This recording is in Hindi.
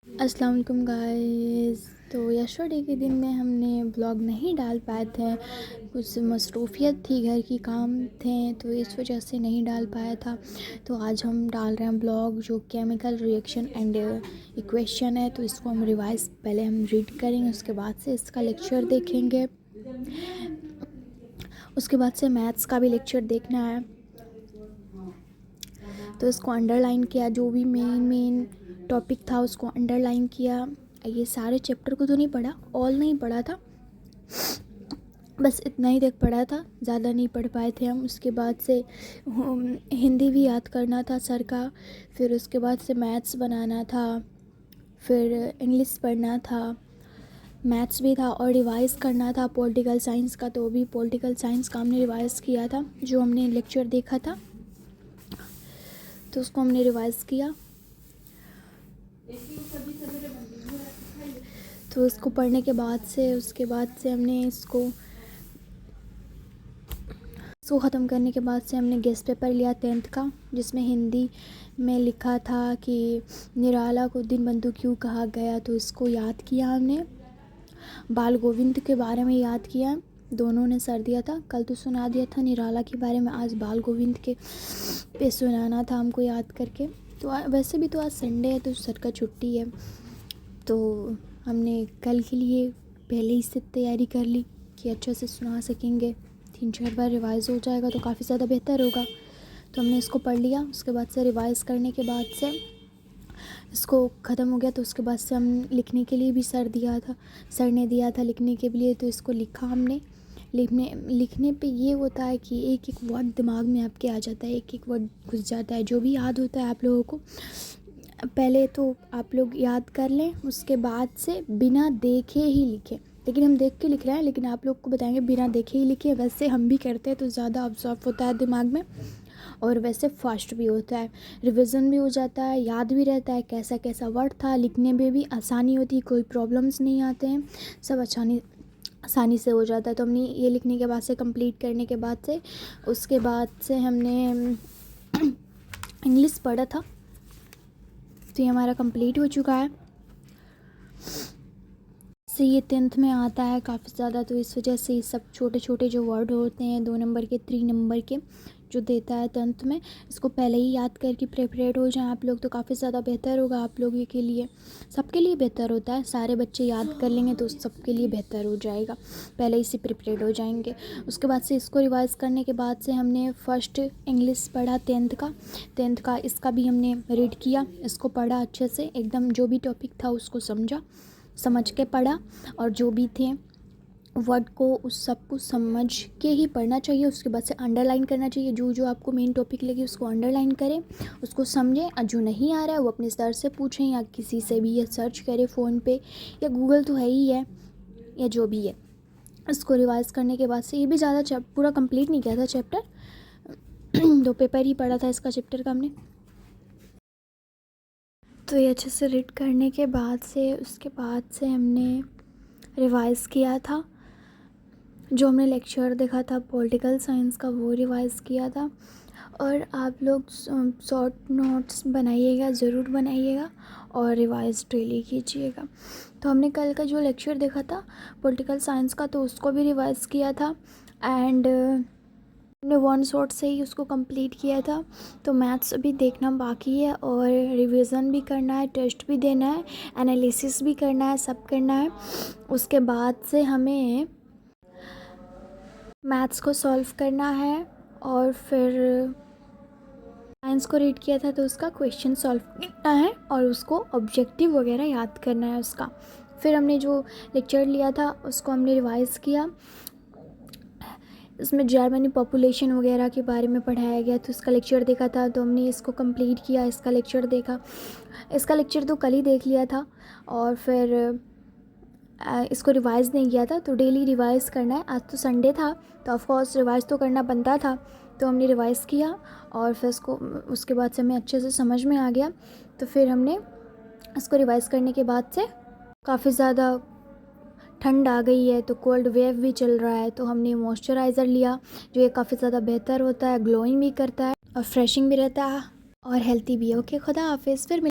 अस्सलाम वालेकुम गाइस। तो यस्टरडे के दिन में हमने ब्लॉग नहीं डाल पाए थे, कुछ मसरूफ़ियत थी, घर की काम थे, तो इस वजह से नहीं डाल पाया था। तो आज हम डाल रहे हैं ब्लॉग जो केमिकल रिएक्शन एंड इक्वेशन है। तो इसको हम रिवाइज पहले हम रीड करेंगे, उसके बाद से इसका लेक्चर देखेंगे, उसके बाद से मैथ्स का भी लेक्चर देखना है। तो इसको अंडरलाइन किया, जो भी मेन टॉपिक था उसको अंडरलाइन किया। ये सारे चैप्टर को तो नहीं पढ़ा, ऑल नहीं पढ़ा था, बस इतना ही तक पढ़ा था, ज़्यादा नहीं पढ़ पाए थे हम। उसके बाद से हिंदी भी याद करना था सर का, फिर उसके बाद से मैथ्स बनाना था, फिर इंग्लिश पढ़ना था, मैथ्स भी था और रिवाइज़ करना था पॉलिटिकल साइंस का। तो भी पॉलिटिकल साइंस का हमने रिवाइज़ किया था, जो हमने लेक्चर देखा था तो उसको हमने रिवाइज़ किया। तो इसको पढ़ने के बाद से उसके बाद से हमने इसको ख़त्म करने के बाद से हमने गेस्ट पेपर लिया 10th का, जिसमें हिंदी में लिखा था कि निराला को दीनबंधु क्यों कहा गया। तो इसको याद किया हमने, बाल गोविंद के बारे में याद किया, दोनों ने सर दिया था। कल तो सुना दिया था निराला के बारे में, आज बाल गोविंद के पे सुनाना था हमको याद करके। तो वैसे भी तो आज संडे है तो सर का छुट्टी है, तो हमने कल के लिए पहले ही से तैयारी कर ली कि अच्छे से सुना सकेंगे। 3-4 बार रिवाइज़ हो जाएगा तो काफ़ी ज़्यादा बेहतर होगा। तो हमने इसको पढ़ लिया, उसके बाद से रिवाइज़ करने के बाद से इसको ख़त्म हो गया। तो उसके बाद से हम लिखने के लिए भी सर ने दिया था लिखने के लिए, तो इसको लिखा हमने। लिखने पे ये होता है कि एक एक वर्ड दिमाग में आपके आ जाता है, एक एक वर्ड घुस जाता है, जो भी याद होता है आप लोगों को पहले तो आप लोग याद कर लें, उसके बाद से बिना देखे ही लिखें। लेकिन हम देख के लिख रहे हैं, लेकिन आप लोग को बताएंगे बिना देखे ही लिखें। वैसे हम भी करते हैं तो ज़्यादा ऑब्जर्व होता है दिमाग में, और वैसे फास्ट भी होता है, रिवीजन भी हो जाता है, याद भी रहता है कैसा कैसा वर्ड था, लिखने में भी आसानी होती है, कोई प्रॉब्लम्स नहीं आते हैं, सब आसानी से हो जाता है। तो हमने ये लिखने के बाद से कंप्लीट करने के बाद से उसके बाद से हमने इंग्लिश पढ़ा था, तो ये हमारा कंप्लीट हो चुका है। से ये 10th में आता है काफ़ी ज़्यादा, तो इस वजह से सब छोटे छोटे जो वर्ड होते हैं 2 नंबर के 3 नंबर के जो देता है 10th में, इसको पहले ही याद करके प्रिपरेट हो जाएं आप लोग, तो काफ़ी ज़्यादा बेहतर होगा आप लोगों के लिए, सबके लिए बेहतर होता है। सारे बच्चे याद कर लेंगे तो सबके लिए बेहतर हो जाएगा, पहले ही से प्रिपरेट हो जाएंगे। उसके बाद से इसको रिवाइज़ करने के बाद से हमने फर्स्ट इंग्लिश पढ़ा 10th का, इसका भी हमने रीड किया, इसको पढ़ा अच्छे से एकदम, जो भी टॉपिक था उसको समझ के पढ़ा, और जो भी थे वर्ड को उस सब को समझ के ही पढ़ना चाहिए। उसके बाद से अंडरलाइन करना चाहिए, जो जो आपको मेन टॉपिक लगे उसको अंडरलाइन करें, उसको समझें, और जो नहीं आ रहा है वो अपने सर से पूछें या किसी से भी, या सर्च करें फ़ोन पे, या गूगल तो है ही है, या जो भी है। इसको रिवाइज़ करने के बाद से ये भी ज़्यादा पूरा कंप्लीट नहीं किया था चैप्टर, 2 पेपर ही पढ़ा था इसका चैप्टर का हमने। तो ये अच्छे से रीड करने के बाद से उसके बाद से हमने रिवाइज़ किया था, जो हमने लेक्चर देखा था पॉलिटिकल साइंस का वो रिवाइज़ किया था। और आप लोग शॉर्ट नोट्स बनाइएगा, ज़रूर बनाइएगा, और रिवाइज़ डेली कीजिएगा। तो हमने कल का जो लेक्चर देखा था पॉलिटिकल साइंस का, तो उसको भी रिवाइज़ किया था, एंड हमने 1 शॉट से ही उसको कंप्लीट किया था। तो मैथ्स अभी देखना बाकी है, और रिवीजन भी करना है, टेस्ट भी देना है, एनालिसिस भी करना है, सब करना है। उसके बाद से हमें मैथ्स को सॉल्व करना है, और फिर साइंस को रीड किया था तो उसका क्वेश्चन सॉल्व करना है, और उसको ऑब्जेक्टिव वगैरह याद करना है उसका। फिर हमने जो लेक्चर लिया था उसको हमने रिवाइज़ किया, इसमें जर्मनी पॉपुलेशन वगैरह के बारे में पढ़ाया गया, तो इसका लेक्चर देखा था, तो हमने इसको कंप्लीट किया, इसका लेक्चर देखा। इसका लेक्चर तो कल ही देख लिया था, और फिर इसको रिवाइज़ नहीं किया था, तो डेली रिवाइज़ करना है। आज तो संडे था तो ऑफकोर्स रिवाइज़ तो करना बनता था, तो हमने रिवाइज़ किया, और फिर उसके बाद से हमें अच्छे से समझ में आ गया। तो फिर हमने इसको रिवाइज़ करने के बाद से काफ़ी ज़्यादा ठंड आ गई है, तो कोल्ड वेव भी चल रहा है, तो हमने मॉइस्चराइज़र लिया, जो ये काफ़ी ज़्यादा बेहतर होता है, ग्लोइंग भी करता है और फ्रेशिंग भी रहता है और हेल्थी भी है। ओके, खुदा हाफिज़, फिर